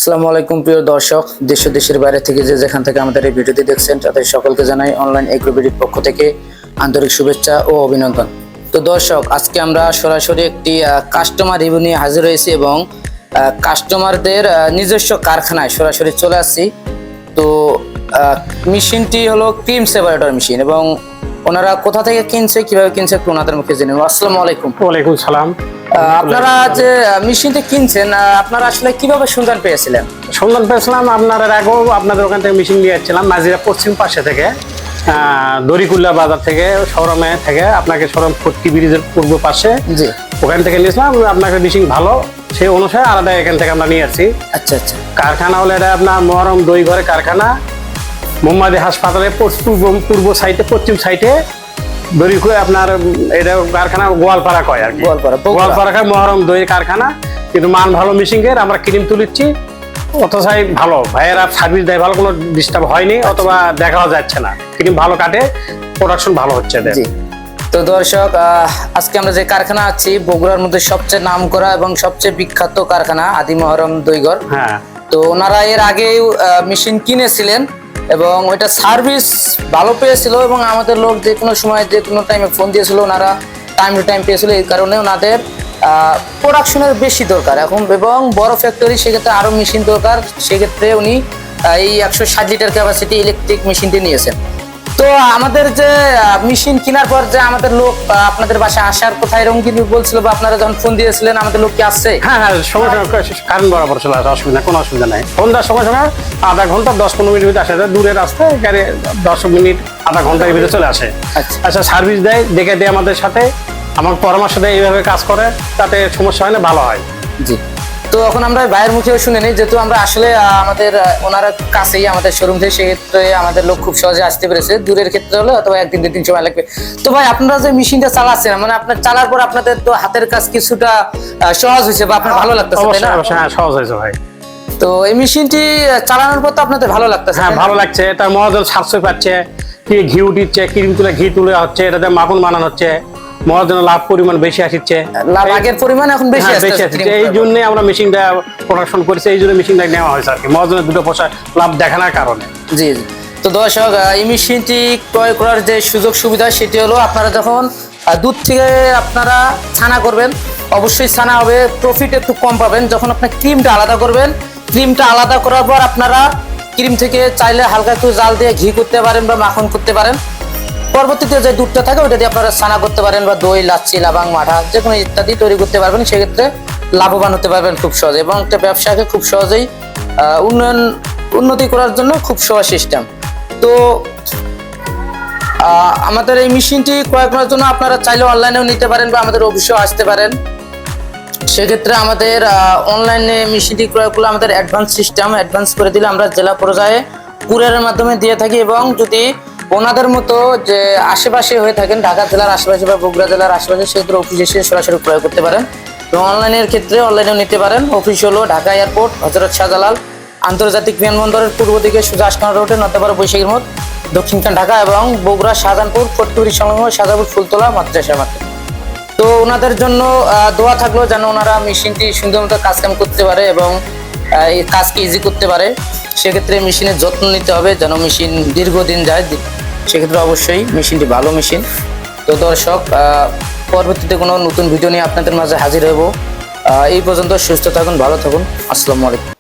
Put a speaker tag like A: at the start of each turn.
A: আসসালামু আলাইকুম প্রিয় দর্শক, দেশ ও দেশের বাইরে থেকে যেখান থেকে আমাদের এই ভিডিওটি দেখছেন তাদের সকলকে জানাই অনলাইন এগ্রোবিডির পক্ষ থেকে আন্তরিক শুভেচ্ছা ও অভিনন্দন। তো দর্শক, আজকে আমরা সরাসরি একটি কাস্টমার রিভিউ নিয়ে হাজির হয়েছি এবং কাস্টমারদের নিজস্ব কারখানায় সরাসরি চলে আসছি। তো মেশিনটি হলো ক্রিম সেপারেটর মেশিন এবং ওনারা কোথা থেকে কিনছে, কিভাবে কিনছে একটু ওনাদের মুখে জেনে নেব। আসসালামু আলাইকুম।
B: ওয়ালাইকুম সালাম।
A: আপনারা যে মেশিনটা কিনছেন, আপনারা আসলে কিভাবে সন্ধান পেয়েছিলেন?
B: সন্ধান পেয়েছিলাম আপনার আগেও আপনাদের ওখান থেকে মেশিন নিয়ে যাচ্ছিলাম নাজিরা পশ্চিম পাশে থেকে, দড়িকুল্লা বাজার থেকে, শোরুমে থেকে, আপনাকে শোরুম ফোর্টি ব্রিজের পূর্ব পাশে,
A: জি,
B: ওখান থেকে নিয়েছিলাম। আপনাকে মেশিন ভালো, সেই অনুসারে আলাদা এখান থেকে আমরা নিয়ে আসছি।
A: আচ্ছা আচ্ছা।
B: কারখানা হলো এটা আপনার মহরম দই ঘরে কারখানা, মোহাম্মদী হাসপাতালের পূর্ব সাইডে, পশ্চিম সাইডে দড়িকুয়া আপনার এটা কারখানা গোয়ালপাড়া কয় আর কি, গোয়ালপাড়া কয় মহরম দইয়ের কারখানা। কিন্তু মান ভালো মেশিনের, আমরা ক্রিম তুলিচ্ছি, অথচাই ভালো ভাইয়েরা সার্ভিস দেয়, ভালো কোনো ডিস্টার্ব হয়নি অথবা দেখাও যাচ্ছে না, ক্রিম ভালো কাটে, প্রোডাকশন ভালো হচ্ছে।
A: তো দর্শক, আজকে আমরা যে কারখানা আছি বগুড়ার মধ্যে সবচেয়ে নামকরা এবং সবচেয়ে বিখ্যাত কারখানা আদি মহরম দইঘর।
B: হ্যাঁ, তো
A: ওনারা এর আগেই মেশিন কিনেছিলেন এবং ওইটা সার্ভিস ভালো পেয়েছিল এবং আমাদের লোক যে কোনো সময় যে কোনো টাইমে ফোন দিয়েছিল, ওনারা টাইম টু টাইম পেয়েছিল। এই কারণে ওনাদের প্রোডাকশনের বেশি দরকার এখন এবং বড় ফ্যাক্টরি, সেক্ষেত্রে আরও মেশিন দরকার। সেক্ষেত্রে উনি এই 160 লিটার ক্যাপাসিটি ইলেকট্রিক মেশিনটি নিয়েছেন। তো আমাদের যে মেশিন কেনার পর যে আমাদের লোক আপনাদের বাসায় আসার কথা এরকম কিন্তু বলছিল, বা আপনারা যখন ফোন দিয়েছিলেন আমাদের লোক কি আসছে?
B: হ্যাঁ হ্যাঁ, সময় কারেন্ট বরাবর চলে আসে, অসুবিধা কোনো অসুবিধা নাই। ফোন দেওয়ার সময় সময় আধা ঘন্টা 10-15 মিনিট ভিতরে আসে, দূরের রাস্তায় গাড়ি 10 মিনিট আধা ঘন্টার ভিতরে চলে আসে। আচ্ছা, সার্ভিস দেয়, দেখে দেয় আমাদের সাথে, আমার পরামর্শ দেয়, এইভাবে কাজ করে, তাতে সমস্যা হয় না, ভালো হয়। জি।
A: তো এখন আমরা ভাইয়ের মুখেও শুনে নিই, যেহেতু আমরা আসলে আমাদের ওনারা কাছেই আমাদের শোরুম থেকে, সেক্ষেত্রে আমাদের লোক খুব সহজে আসতে পেরেছে। দূরের ক্ষেত্রে হলে অথবা একদিন দুদিন সময় লাগবে। তো ভাই, আপনারা যে মেশিনটা চালাচ্ছেন, মানে আপনার চালার পর আপনাদের তো হাতের কাজ কিছুটা সহজ হয়েছে বা আপনার ভালো লাগতেছে, তাই না?
B: হ্যাঁ, সহজ হয়েছে ভাই।
A: তো এই মেশিনটি চালানোর পর তো আপনাদের ভালো লাগতেছে?
B: হ্যাঁ, ভালো লাগছে। এটা মহাজন সাশ্রয় পাচ্ছে, কি ঘি উঠিচ্ছে, ক্রিম তুলে ঘি তুলে হচ্ছে, এটাতে মাখন বানানো হচ্ছে, মহাজনের লাভ পরিমাণ বেশি আসছে,
A: লাভ আগের পরিমাণ এখন বেশি আসছে।
B: এই জন্যই আমরা মেশিনটা প্রোডাকশন করেছি, এই জন্য মেশিনটা নেওয়া হয়েছে আর কি, মহাজনের দুটো পয়সা লাভ দেখানোর কারণে।
A: জি জি। তো দর্শক, এই মেশিনটি ক্রয় করার যে সুযোগ সুবিধা, সেটি হলো আপনারা যখন দুধ থেকে আপনারা ছানা করবেন, অবশ্যই ছানা হবে, প্রফিট একটু কম পাবেন। যখন আপনার ক্রিমটা আলাদা করবেন, ক্রিমটা আলাদা করার পর আপনারা ক্রিম থেকে চাইলে হালকা একটু জাল দিয়ে ঘি করতে পারেন বা মাখন করতে পারেন। পরবর্তীতে যে দুধটা থাকে ওটা দিয়ে আপনারা ছানা করতে পারেন বা দই, লাচ্ছি, লাবাং, মাঠা যে কোনো ইত্যাদি তৈরি করতে পারবেন। সেক্ষেত্রে লাভবান হতে পারবেন খুব সহজে এবং একটা ব্যবসাকে খুব সহজেই উন্নতি করার জন্য খুব সহজ সিস্টেম। তো আমাদের এই মেশিনটি ক্রয় করার জন্য আপনারা চাইলে অনলাইনেও নিতে পারেন বা আমাদের অফিসেও আসতে পারেন। সেক্ষেত্রে আমাদের অনলাইনে মেশিনটি ক্রয় করলে আমাদের অ্যাডভান্স সিস্টেম, অ্যাডভান্স করে দিলে আমরা জেলা পর্যায়ে কুরিয়ারের মাধ্যমে দিয়ে থাকি এবং যদি ওনাদের মতো যে আশেপাশে হয়ে থাকেন, ঢাকা জেলার আশেপাশে বা বগুড়া জেলার আশেপাশে, সেক্ষেত্রে অফিসে এসে সরাসরি ক্রয় করতে পারেন। তো অনলাইনের ক্ষেত্রে অনলাইনেও নিতে পারেন। অফিস হলো ঢাকা এয়ারপোর্ট, হযরত শাহজালাল আন্তর্জাতিক বিমানবন্দরের পূর্ব দিকে সোজা আশকানা রোডে, নতেপাড়া বৈশাখীর মোড়, দক্ষিণখান ঢাকা, এবং বগুড়া শাহজাহানপুর ফটকিবাড়ি সংলগ্ন শাহজাহানপুর ফুলতলা মাদ্রাসা মার্কেট। তো ওনাদের জন্য দোয়া থাকলো যেন ওনারা মেশিনটি সুন্দর মতো কাজ কাম করতে পারে এবং এই কাজকে ইজি করতে পারে। সেক্ষেত্রে মেশিনের যত্ন নিতে হবে যেন মেশিন দীর্ঘদিন যায়। সেক্ষেত্রে অবশ্যই মেশিনটি ভালো মেশিন। তো দর্শক, পরবর্তীতে কোনো নতুন ভিডিও নিয়ে আপনাদের মাঝে হাজির হব। এই পর্যন্ত সুস্থ থাকুন, ভালো থাকুন। আসসালামু আলাইকুম।